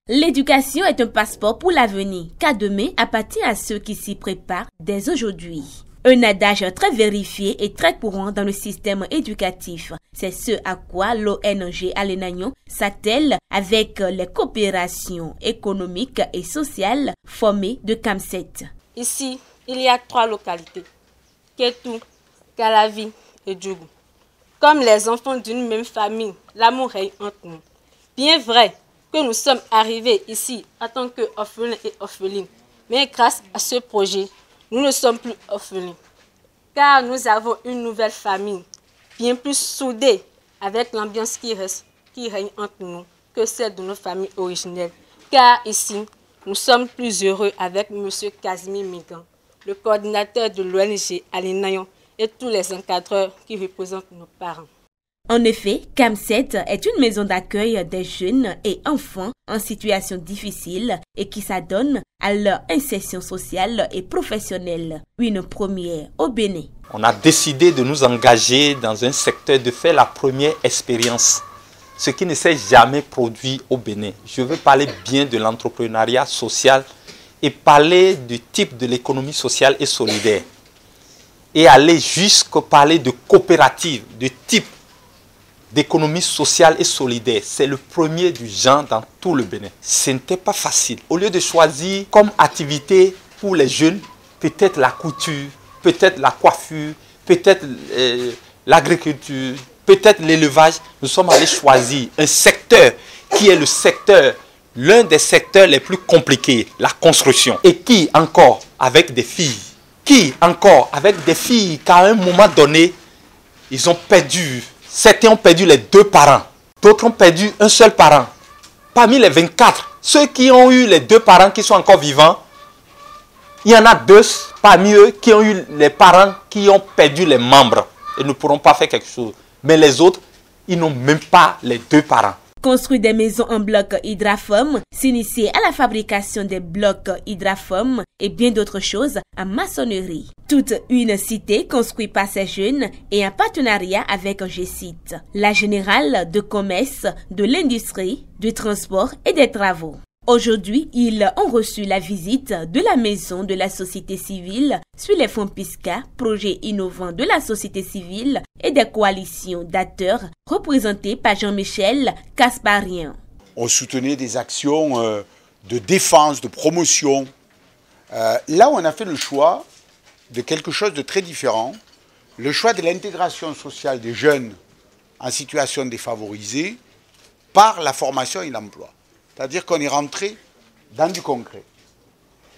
L'éducation est un passeport pour l'avenir, car demain appartient à ceux qui s'y préparent dès aujourd'hui. Un adage très vérifié et très courant dans le système éducatif. C'est ce à quoi l'ONG Alenagnon s'attelle avec les coopérations économiques et sociales formées de CAMSET. Ici, il y a 3 localités, Kétou, Calavi et Djougou. Comme les enfants d'une même famille, l'amour règne entre nous. Bien vrai que nous sommes arrivés ici en tant qu'orphelins et orphelines. Mais grâce à ce projet, nous ne sommes plus orphelins. Car nous avons une nouvelle famille, bien plus soudée, avec l'ambiance qui règne entre nous que celle de nos familles originelles. Car ici, nous sommes plus heureux avec M. Casimir Migan, le coordinateur de l'ONG Alenagnon et tous les encadreurs qui représentent nos parents. En effet, CAMSET est une maison d'accueil des jeunes et enfants en situation difficile et qui s'adonne à leur insertion sociale et professionnelle. Une première au Bénin. On a décidé de nous engager dans un secteur, de faire la première expérience, ce qui ne s'est jamais produit au Bénin. Je veux parler bien de l'entrepreneuriat social et parler du type de l'économie sociale et solidaire. Et aller jusqu'à parler de coopérative, de type d'économie sociale et solidaire. C'est le premier du genre dans tout le Bénin. Ce n'était pas facile. Au lieu de choisir comme activité pour les jeunes, peut-être la couture, peut-être la coiffure, peut-être l'agriculture, peut-être l'élevage, nous sommes allés choisir un secteur qui est l'un des secteurs les plus compliqués, la construction. Et qui encore avec des filles, qu'à un moment donné, ils ont perdu. Certains ont perdu les 2 parents, d'autres ont perdu un seul parent. Parmi les 24, ceux qui ont eu les 2 parents qui sont encore vivants, il y en a 2 parmi eux qui ont eu les parents qui ont perdu les membres et ne pourront pas faire quelque chose. Mais les autres, ils n'ont même pas les 2 parents. Construire des maisons en bloc Hydrafoam, s'initier à la fabrication des blocs Hydrafoam et bien d'autres choses en maçonnerie. Toute une cité construite par ces jeunes et en partenariat avec GCIT, la Générale de commerce, de l'industrie, du transport et des travaux. Aujourd'hui, ils ont reçu la visite de la maison de la société civile sur les fonds PISCA, projet innovant de la société civile et des coalitions d'acteurs représentés par Jean-Michel Kasparien. On soutenait des actions de défense, de promotion. Là, on a fait le choix de quelque chose de très différent, le choix de l'intégration sociale des jeunes en situation défavorisée par la formation et l'emploi. C'est-à-dire qu'on est rentré dans du concret.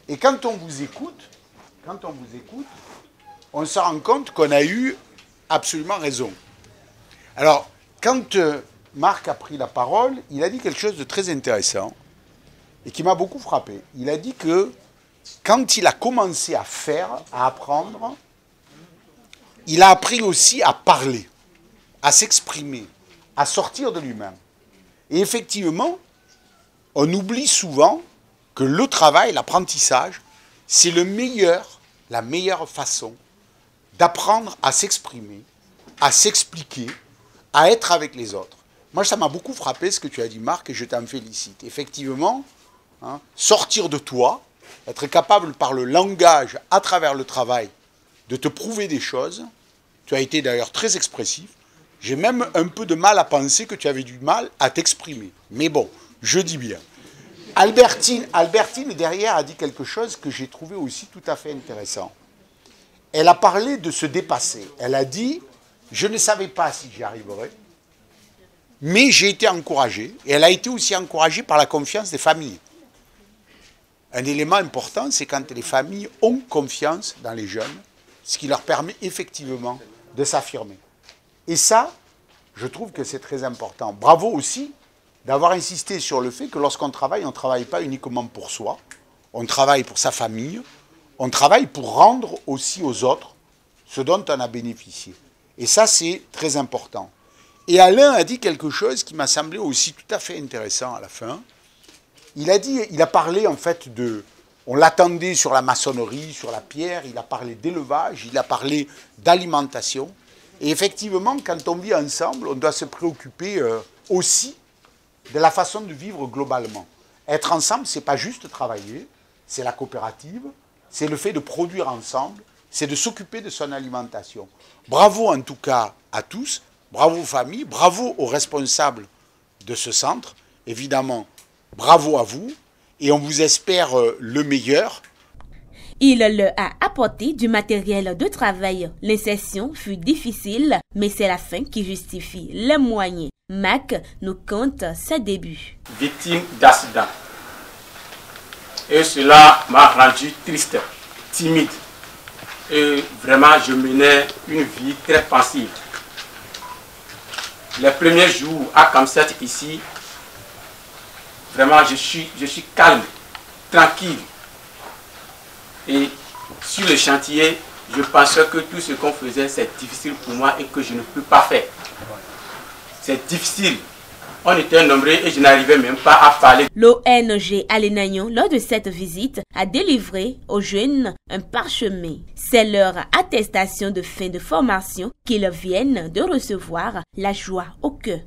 Et quand on vous écoute, on se rend compte qu'on a eu absolument raison. Alors, quand Marc a pris la parole, il a dit quelque chose de très intéressant et qui m'a beaucoup frappé. Il a dit que quand il a commencé à faire, à apprendre, il a appris aussi à parler, à s'exprimer, à sortir de lui-même. Et effectivement, on oublie souvent que le travail, l'apprentissage, c'est la meilleure façon d'apprendre à s'exprimer, à s'expliquer, à être avec les autres. Moi, ça m'a beaucoup frappé ce que tu as dit, Marc, et je t'en félicite. Effectivement, sortir de toi, être capable par le langage, à travers le travail, de te prouver des choses. Tu as été d'ailleurs très expressif. J'ai même un peu de mal à penser que tu avais du mal à t'exprimer. Mais bon, je dis bien. Albertine, derrière, a dit quelque chose que j'ai trouvé aussi tout à fait intéressant. Elle a parlé de se dépasser. Elle a dit, je ne savais pas si j'y arriverais, mais j'ai été encouragée. Et elle a été aussi encouragée par la confiance des familles. Un élément important, c'est quand les familles ont confiance dans les jeunes, ce qui leur permet effectivement de s'affirmer. Et ça, je trouve que c'est très important. Bravo aussi d'avoir insisté sur le fait que lorsqu'on travaille, on ne travaille pas uniquement pour soi, on travaille pour sa famille, on travaille pour rendre aussi aux autres ce dont on a bénéficié. Et ça, c'est très important. Et Alain a dit quelque chose qui m'a semblé aussi tout à fait intéressant à la fin. Il a parlé en fait on l'attendait sur la maçonnerie, sur la pierre, il a parlé d'élevage, il a parlé d'alimentation. Et effectivement, quand on vit ensemble, on doit se préoccuper aussi de la façon de vivre globalement. Être ensemble, ce n'est pas juste travailler, c'est la coopérative, c'est le fait de produire ensemble, c'est de s'occuper de son alimentation. Bravo en tout cas à tous, bravo aux familles, bravo aux responsables de ce centre, évidemment, bravo à vous, et on vous espère le meilleur. Il leur a apporté du matériel de travail. L'insertion fut difficile, mais c'est la fin qui justifie les moyens. Mac nous conte ses débuts. Victime d'accident. Et cela m'a rendu triste, timide. Et vraiment, je menais une vie très passive. Les premiers jours à Kamset ici, vraiment, je suis calme, tranquille. Et sur le chantier, je pensais que tout ce qu'on faisait, c'est difficile pour moi et que je ne peux pas faire. C'est difficile. On était nombreux et je n'arrivais même pas à parler. L'ONG Alénagnon, lors de cette visite, a délivré aux jeunes un parchemin. C'est leur attestation de fin de formation qu'ils viennent de recevoir, la joie au cœur.